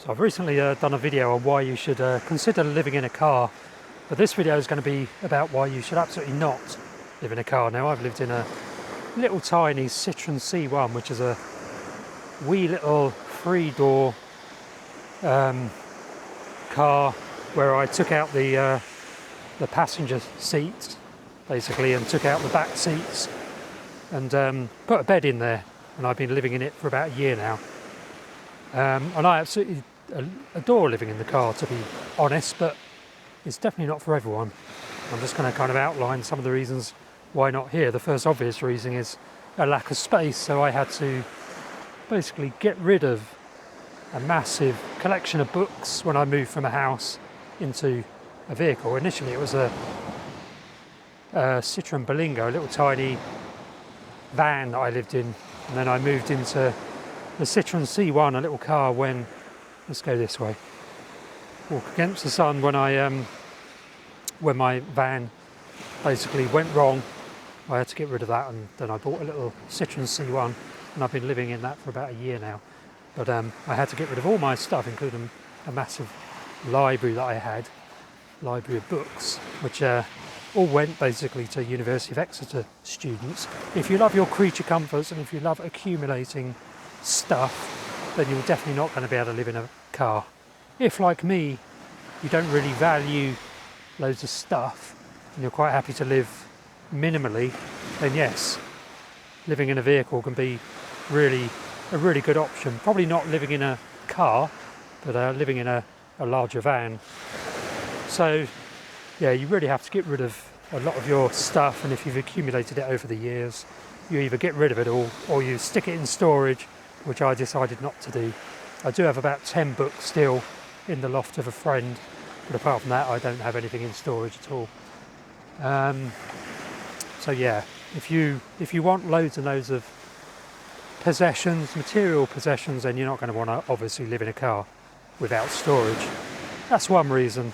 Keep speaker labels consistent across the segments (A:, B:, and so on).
A: So I've recently done a video on why you should consider living in a car, but this video is going to be about why you should absolutely not live in a car. Now, I've lived in a little tiny Citroen C1, which is a wee little three-door car where I took out the passenger seats basically and took out the back seats and put a bed in there, and I've been living in it for about a year now. And I absolutely adore living in the car, to be honest, but it's definitely not for everyone. I'm just going to kind of outline some of the reasons why not here. The first obvious reason is a lack of space, so I had to basically get rid of a massive collection of books when I moved from a house into a vehicle. Initially it was a Citroen Berlingo, a little tiny van that I lived in, and then I moved into the Citroen C1, a little car, when, let's go this way, walk against the sun, when my van basically went wrong. I had to get rid of that, and then I bought a little Citroen C1, and I've been living in that for about a year now. But I had to get rid of all my stuff, including a massive library that I had, library of books, which all went basically to University of Exeter students. If you love your creature comforts and if you love accumulating stuff, then you're definitely not going to be able to live in a car. If, like me, you don't really value loads of stuff and you're quite happy to live minimally, then yes, living in a vehicle can be a really good option. Probably not living in a car, but living in a larger van. So yeah, you really have to get rid of a lot of your stuff, and if you've accumulated it over the years, you either get rid of it all or you stick it in storage, which I decided not to do. I do have about 10 books still in the loft of a friend, but apart from that I don't have anything in storage at all. So yeah, if you want loads and loads of possessions, material possessions, then you're not going to want to obviously live in a car without storage. That's one reason.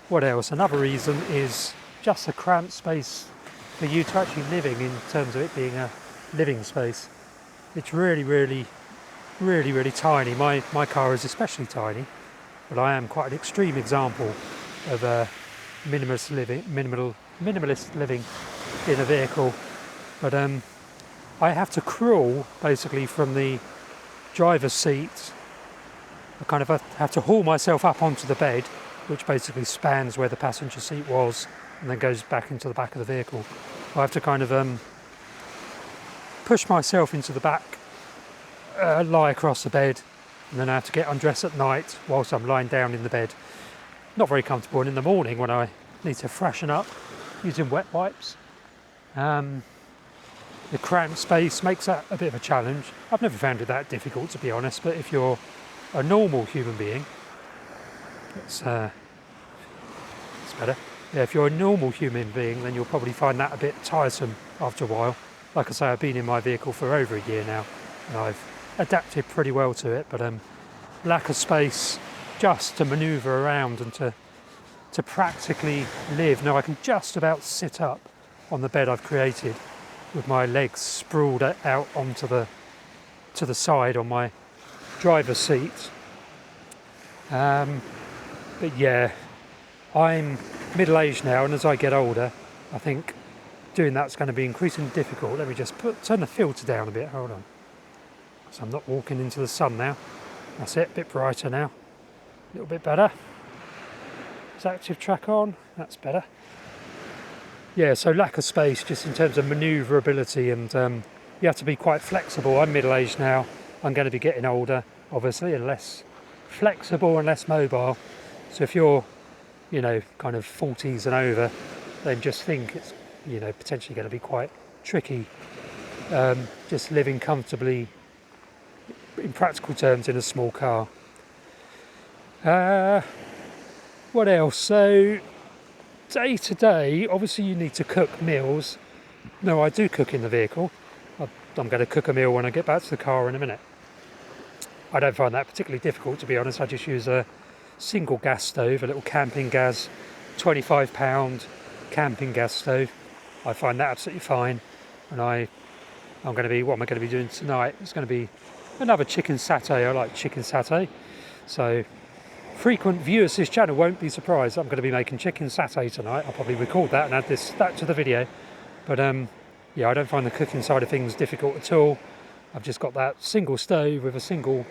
A: What else? Another reason is just a cramped space for you to actually living, in terms of it being a living space. It's really tiny. My car is especially tiny, but I am quite an extreme example of minimalist living in a vehicle. But I have to crawl basically from the driver's seat. I kind of have to haul myself up onto the bed, which basically spans where the passenger seat was and then goes back into the back of the vehicle. I have to kind of push myself into the back, lie across the bed, and then I have to get undressed at night whilst I'm lying down in the bed. Not very comfortable, and in the morning when I need to freshen up using wet wipes, the cramped space makes that a bit of a challenge. I've never found it that difficult, to be honest, but if you're a normal human being, it's better. Yeah, if you're a normal human being, then you'll probably find that a bit tiresome after a while. Like I say, I've been in my vehicle for over a year now, and I've adapted pretty well to it, but lack of space just to manoeuvre around and to practically live. Now I can just about sit up on the bed I've created with my legs sprawled out onto to the side on my driver's seat. But yeah, I'm middle-aged now, and as I get older, I think doing that's going to be increasingly difficult. Let me just turn the filter down a bit, hold on. So I'm not walking into the sun now. That's it, a bit brighter now. A little bit better. Is active track on? That's better. Yeah, so lack of space just in terms of manoeuvrability, and you have to be quite flexible. I'm middle-aged now. I'm going to be getting older, obviously, and less flexible and less mobile. So if you're, kind of 40s and over, then just think it's, potentially going to be quite tricky just living comfortably, in practical terms, in a small car. What else? So day to day, obviously you need to cook meals. No, I do cook in the vehicle. I'm going to cook a meal when I get back to the car in a minute. I don't find that particularly difficult, to be honest. I just use a single gas stove, a little camping gas, £25 camping gas stove. I find that absolutely fine. And what am I going to be doing tonight? It's going to be another chicken satay. I like chicken satay. So frequent viewers to this channel won't be surprised. I'm going to be making chicken satay tonight. I'll probably record that and add that to the video. But yeah, I don't find the cooking side of things difficult at all. I've just got that single stove with a single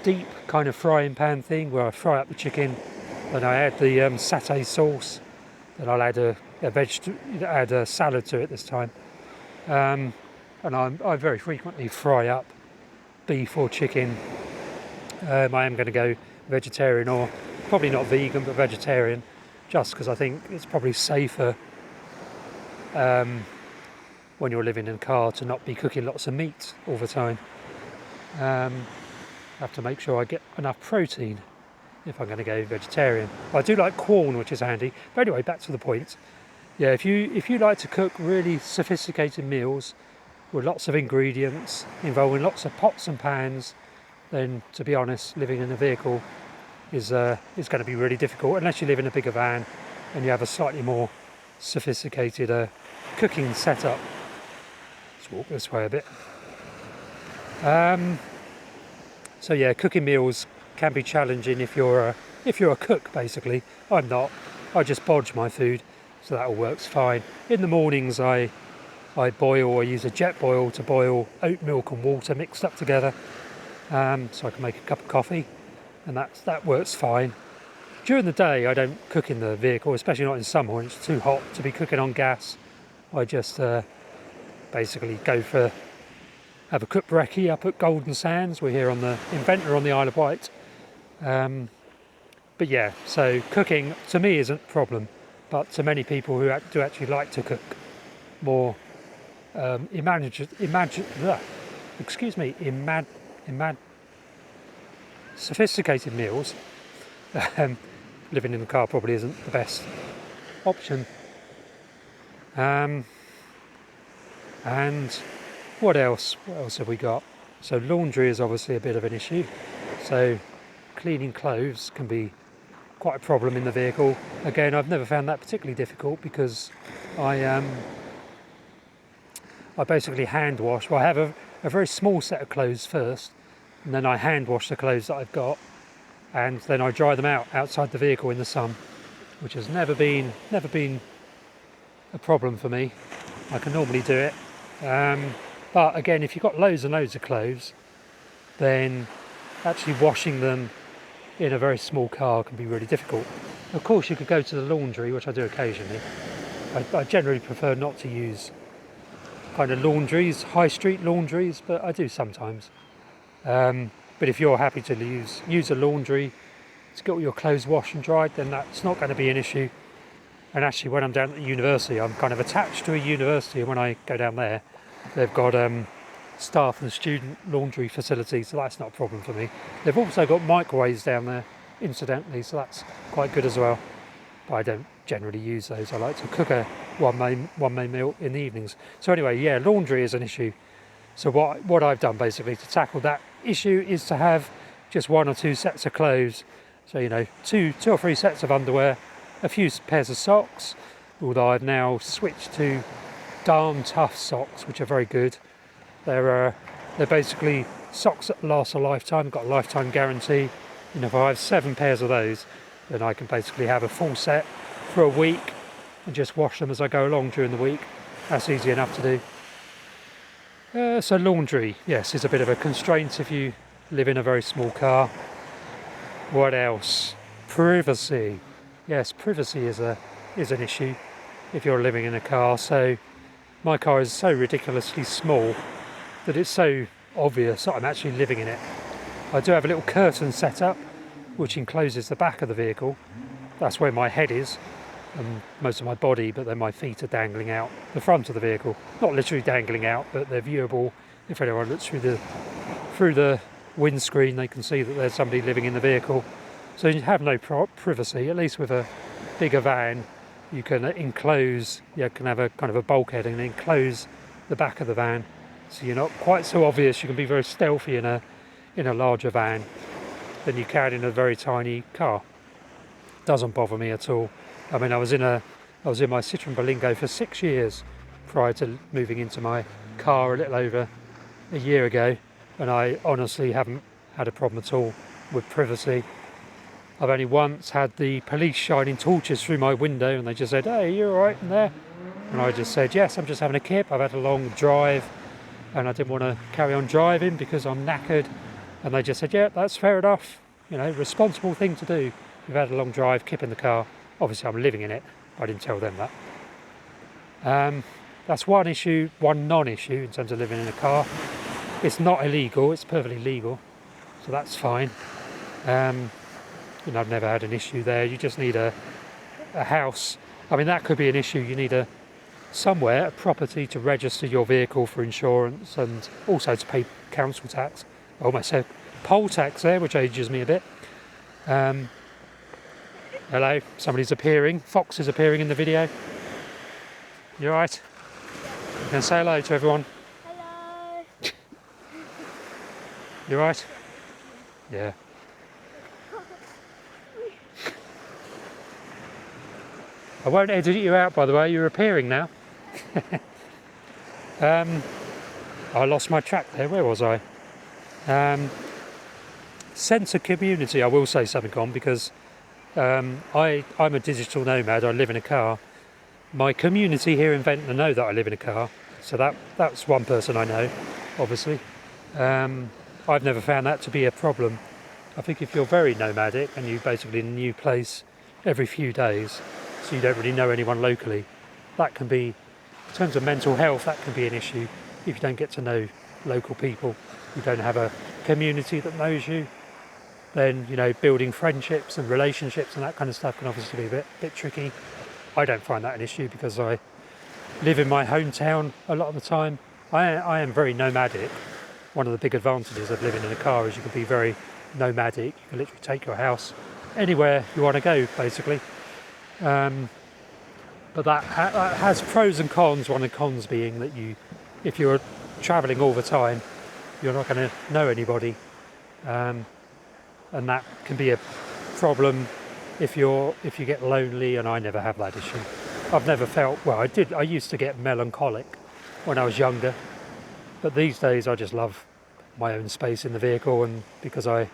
A: deep kind of frying pan thing where I fry up the chicken, then I add the satay sauce, then I'll add a salad to it this time. And I very frequently fry up beef or chicken. I am going to go vegetarian, or probably not vegan but vegetarian, just because I think it's probably safer when you're living in a car to not be cooking lots of meat all the time. I have to make sure I get enough protein if I'm going to go vegetarian. I do like corn, which is handy. But anyway, back to the point. Yeah, if you like to cook really sophisticated meals with lots of ingredients involving lots of pots and pans, then to be honest, living in a vehicle is going to be really difficult unless you live in a bigger van and you have a slightly more sophisticated cooking setup. Let's walk this way a bit. So yeah, cooking meals can be challenging if you're a cook. Basically, I'm not. I just bodge my food, so that all works fine. In the mornings, I use a jet boil to boil oat milk and water mixed up together, so I can make a cup of coffee, and that works fine. During the day, I don't cook in the vehicle, especially not in summer when it's too hot to be cooking on gas. I just basically have a cooked brekkie up at Golden Sands. We're here in Ventnor on the Isle of Wight. But yeah, so cooking to me isn't a problem, but to many people who do actually like to cook more sophisticated meals, living in the car probably isn't the best option. And what else have we got? So laundry is obviously a bit of an issue. So cleaning clothes can be quite a problem in the vehicle. Again, I've never found that particularly difficult because I basically hand wash. Well, I have a very small set of clothes first, and then I hand wash the clothes that I've got, and then I dry them out outside the vehicle in the sun, which has never been a problem for me. I can normally do it. But again, if you've got loads and loads of clothes, then actually washing them in a very small car can be really difficult. Of course, you could go to the laundry, which I do occasionally. I generally prefer not to use kind of laundries, high street laundries, but I do sometimes. But if you're happy to use a laundry to get all your clothes washed and dried, then that's not going to be an issue. And actually, when I'm down at the university, I'm kind of attached to a university, and when I go down there, they've got staff and student laundry facilities, so that's not a problem for me. They've also got microwaves down there, incidentally, so that's quite good as well. But I don't generally use those. I like to cook a one main meal in the evenings. So anyway, yeah, laundry is an issue. So what I've done basically to tackle that issue is to have just one or two sets of clothes. So, you know, two or three sets of underwear, a few pairs of socks, although I've now switched to Darn Tough socks, which are very good. They're basically socks that last a lifetime, got a lifetime guarantee. And if I have 7 pairs of those, then I can basically have a full set for a week and just wash them as I go along during the week. That's easy enough to do. So laundry, yes, is a bit of a constraint if you live in a very small car. What else? Privacy. Yes, privacy is an issue if you're living in a car. So my car is so ridiculously small that it's so obvious that I'm actually living in it. I do have a little curtain set up which encloses the back of the vehicle. That's where my head is and most of my body, but then my feet are dangling out the front of the vehicle. Not literally dangling out, but they're viewable. If anyone looks through the windscreen, they can see that there's somebody living in the vehicle. So you have no privacy. At least with a bigger van, you can enclose, you can have a kind of a bulkhead and enclose the back of the van, so you're not quite so obvious. You can be very stealthy in a larger van than you can in a very tiny car. Doesn't bother me at all. I mean, I was in my Citroen Berlingo for 6 years prior to moving into my car a little over a year ago, and I honestly haven't had a problem at all with privacy. I've only once had the police shining torches through my window and they just said, "Hey, you alright in there?" And I just said, "Yes, I'm just having a kip. I've had a long drive and I didn't want to carry on driving because I'm knackered." And they just said, "Yeah, that's fair enough. You know, responsible thing to do. You've had a long drive, kip in the car." Obviously, I'm living in it. I didn't tell them that. That's one issue, one non-issue in terms of living in a car. It's not illegal. It's perfectly legal. So that's fine. I've never had an issue there. You just need a house. I mean, that could be an issue. You need a property to register your vehicle for insurance and also to pay council tax. I almost said poll tax there, which ages me a bit. Hello, somebody's appearing. Fox is appearing in the video. You alright? You can say hello to everyone.
B: Hello.
A: You alright? Yeah. I won't edit you out, by the way. You're appearing now. I lost my track there. Where was I? Sense of community. I will say something on because I'm a digital nomad. I live in a car. My community here in Ventnor know that I live in a car, so that's one person I know, obviously. I've never found that to be a problem. I think if you're very nomadic and you're basically in a new place every few days, so you don't really know anyone locally, that can be, in terms of mental health, that can be an issue if you don't get to know local people. You don't have a community that knows you, then, you know, building friendships and relationships and that kind of stuff can obviously be a bit tricky. I don't find that an issue because I live in my hometown a lot of the time. I am very nomadic. One of the big advantages of living in a car is you can be very nomadic. You can literally take your house anywhere you want to go, basically. But that has pros and cons. One of the cons being that if you're travelling all the time, you're not going to know anybody, and that can be a problem if you get lonely. And I never have that issue. I've never felt, well, I used to get melancholic when I was younger, but these days I just love my own space in the vehicle, and because I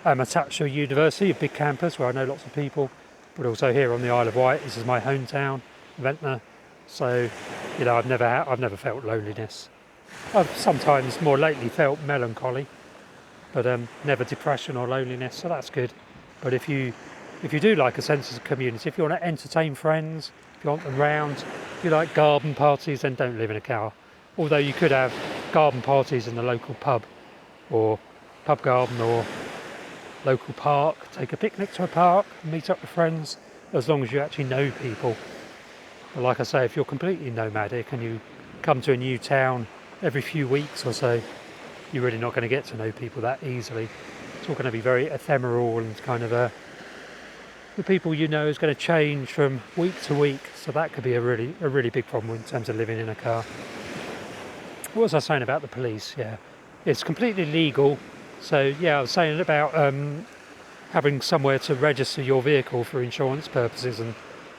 A: am attached to a university, a big campus where I know lots of people, but also here on the Isle of Wight. This is my hometown, Ventnor. So, you know, I've never felt loneliness. I've sometimes more lately felt melancholy, but never depression or loneliness. So that's good. But if you do like a sense of community, if you want to entertain friends, if you want them round, if you like garden parties, then don't live in a car. Although you could have garden parties in the local pub or pub garden or local park, take a picnic to a park, meet up with friends, as long as you actually know people. But like I say, if you're completely nomadic and you come to a new town every few weeks or so, you're really not going to get to know people that easily. It's all going to be very ephemeral, and kind of the people you know is going to change from week to week. So that could be a really big problem in terms of living in a car. What was I saying about the police? Yeah, it's completely legal. So yeah, I was saying about having somewhere to register your vehicle for insurance purposes and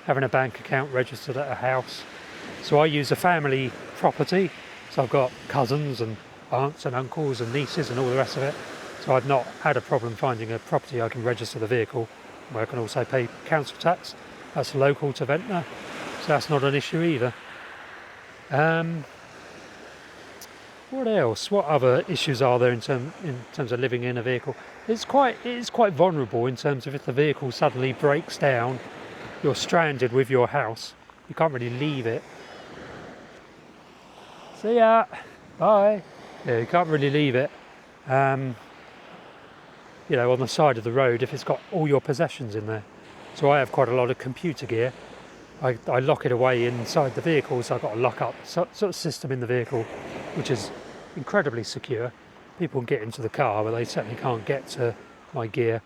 A: having a bank account registered at a house. So I use a family property. So I've got cousins and aunts and uncles and nieces and all the rest of it. So I've not had a problem finding a property I can register the vehicle, where I can also pay council tax. That's local to Ventnor, so that's not an issue either. What else? What other issues are there in terms of living in a vehicle? It is quite vulnerable in terms of if the vehicle suddenly breaks down, you're stranded with your house. You can't really leave it. See ya. Bye. Yeah, you can't really leave it. You know, on the side of the road if it's got all your possessions in there. So I have quite a lot of computer gear. I lock it away inside the vehicle, so I've got a lock-up sort of system in the vehicle, which is incredibly secure. People can get into the car, but they certainly can't get to my gear.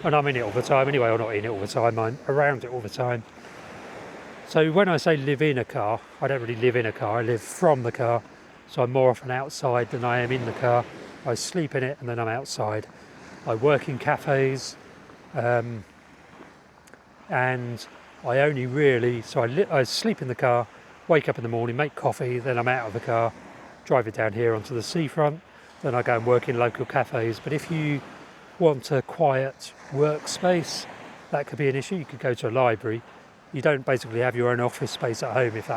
A: And I'm in it all the time anyway, or not in it all the time, I'm around it all the time. So when I say live in a car, I don't really live in a car, I live from the car. So I'm more often outside than I am in the car. I sleep in it and then I'm outside. I work in cafes, and I only really, so I sleep in the car, wake up in the morning, make coffee, then I'm out of the car, drive it down here onto the seafront, then I go and work in local cafes. But if you want a quiet workspace, that could be an issue. You could go to a library. You don't basically have your own office space at home if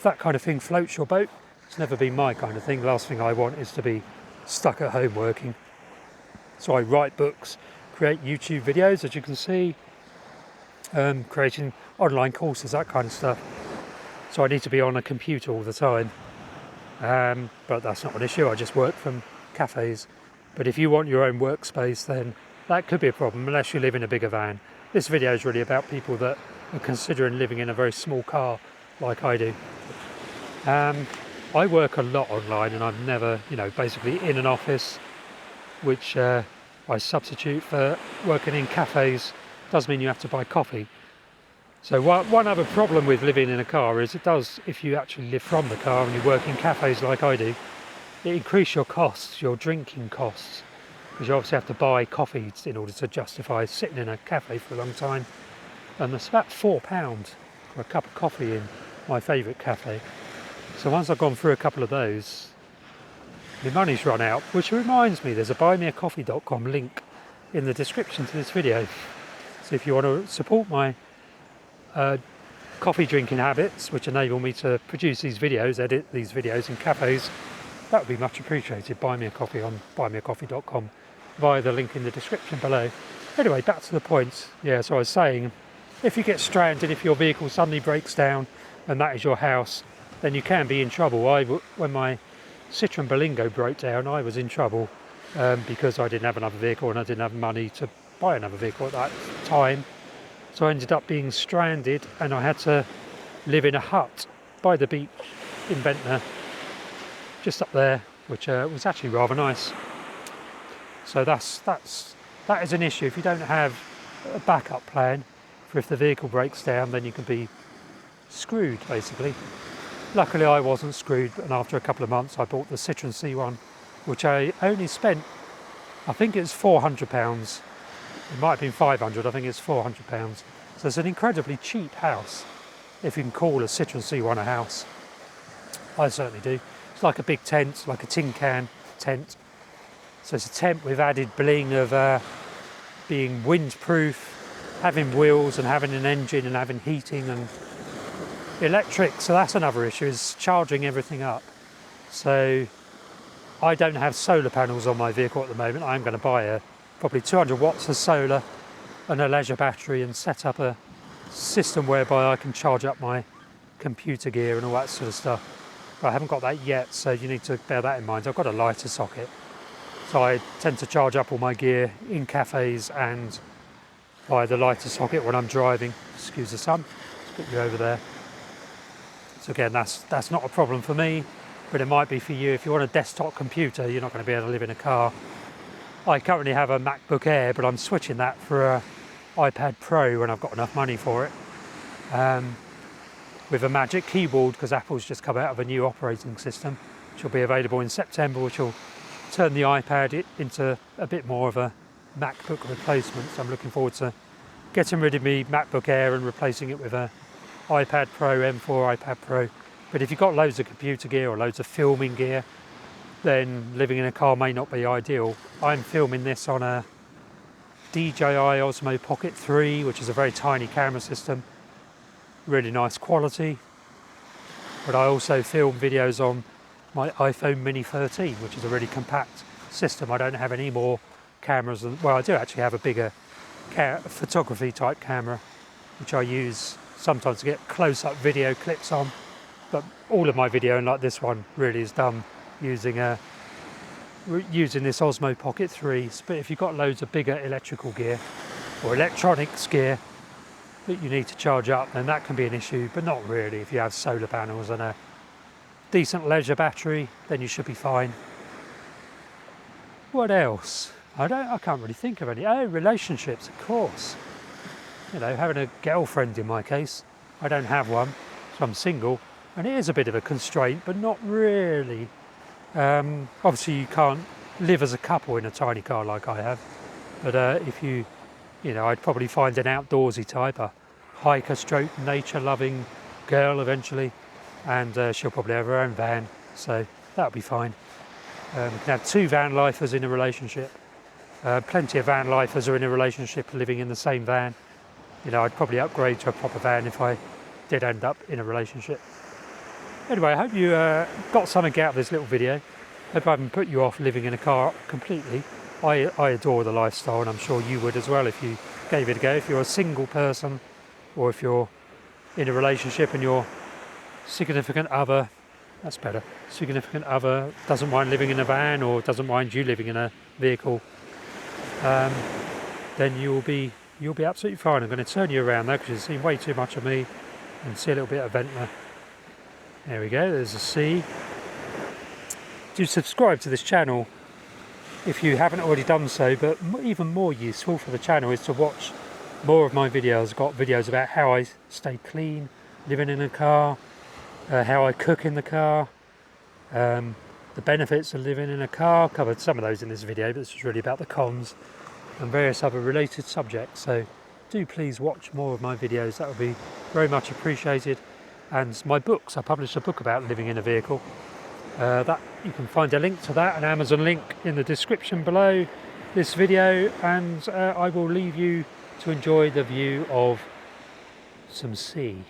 A: that kind of thing floats your boat. It's never been my kind of thing. The last thing I want is to be stuck at home working. So I write books, create YouTube videos, as you can see, creating online courses, that kind of stuff. So I need to be on a computer all the time. But that's not an issue. I just work from cafes. But if you want your own workspace, then that could be a problem unless you live in a bigger van. This video is really about people that are considering living in a very small car like I do. I work a lot online, and I'm never, basically in an office, which I substitute for working in cafes. Does mean you have to buy coffee. So one other problem with living in a car is if you actually live from the car and you work in cafes like I do, it increases your costs, your drinking costs, because you obviously have to buy coffee in order to justify sitting in a cafe for a long time. And it's about £4 for a cup of coffee in my favourite cafe. So once I've gone through a couple of those, my money's run out, which reminds me there's a buymeacoffee.com link in the description to this video. So if you want to support my coffee drinking habits, which enable me to produce these videos, edit these videos in cafes, that would be much appreciated. Buy me a coffee on buymeacoffee.com via the link in the description below. Anyway, back to the point. Yeah, so I was saying, if you get stranded, if your vehicle suddenly breaks down and that is your house, then you can be in trouble. When my Citroen Berlingo broke down, I was in trouble because I didn't have another vehicle and I didn't have money to buy another vehicle at that time. So I ended up being stranded, and I had to live in a hut by the beach in Ventnor, just up there, which was actually rather nice. So that is an issue. If you don't have a backup plan for if the vehicle breaks down, then you can be screwed, basically. Luckily I wasn't screwed, and after a couple of months I bought the Citroen C1, which I only spent, I think it's £400. It might have been 500, I think it's £400. So it's an incredibly cheap house, if you can call a Citroen C1 a house. I certainly do. It's like a big tent, like a tin can tent. So it's a tent with added bling of being windproof, having wheels and having an engine and having heating and electric. So that's another issue, is charging everything up. So I don't have solar panels on my vehicle at the moment. I'm going to buy probably 200 watts of solar and a leisure battery and set up a system whereby I can charge up my computer gear and all that sort of stuff. But I haven't got that yet, so you need to bear that in mind. I've got a lighter socket, so I tend to charge up all my gear in cafes and by the lighter socket when I'm driving. Excuse the sun, let's put you over there. So again, that's not a problem for me, but it might be for you. If you want a desktop computer, you're not going to be able to live in a car. I currently have a MacBook Air, but I'm switching that for an iPad Pro when I've got enough money for it. With a Magic Keyboard, because Apple's just come out of a new operating system, which will be available in September, which will turn the iPad into a bit more of a MacBook replacement. So I'm looking forward to getting rid of me MacBook Air and replacing it with a iPad Pro, M4 iPad Pro. But if you've got loads of computer gear or loads of filming gear, then living in a car may not be ideal. I'm filming this on a DJI Osmo Pocket 3, which is a very tiny camera system, really nice quality. But I also film videos on my iPhone Mini 13, which is a really compact system. I don't have any more cameras than, well, I do actually have a bigger photography type camera, which I use sometimes to get close-up video clips on. But all of my video, and like this one, really is done using this Osmo Pocket 3. But if you've got loads of bigger electrical gear or electronics gear that you need to charge up, then that can be an issue, but not really. If you have solar panels and a decent leisure battery, then you should be fine. What else? I can't really think of any. Oh, relationships, of course. You know, having a girlfriend in my case. I don't have one, so I'm single, and it is a bit of a constraint, but not really. Obviously you can't live as a couple in a tiny car like I have, but if you know, I'd probably find an outdoorsy type, a hiker stroke nature loving girl eventually, and she'll probably have her own van, so that'll be fine. We can have two van lifers in a relationship. Plenty of van lifers are in a relationship living in the same van. You know, I'd probably upgrade to a proper van if I did end up in a relationship. Anyway, I hope you got something out of this little video. Hope I haven't put you off living in a car completely. I adore the lifestyle, and I'm sure you would as well if you gave it a go. If you're a single person, or if you're in a relationship and your significant other, that's better, significant other doesn't mind living in a van or doesn't mind you living in a vehicle, then you'll be absolutely fine. I'm going to turn you around though, because you've seen way too much of me, and see a little bit of Ventnor. There we go, there's the sea. Do subscribe to this channel if you haven't already done so, but even more useful for the channel is to watch more of my videos. I've got videos about how I stay clean living in a car, how I cook in the car, the benefits of living in a car. Covered some of those in this video, but this is really about the cons and various other related subjects. So do please watch more of my videos, that would be very much appreciated. And my books, I published a book about living in a vehicle. That you can find a link to that, an Amazon link, in the description below this video, and I will leave you to enjoy the view of some sea.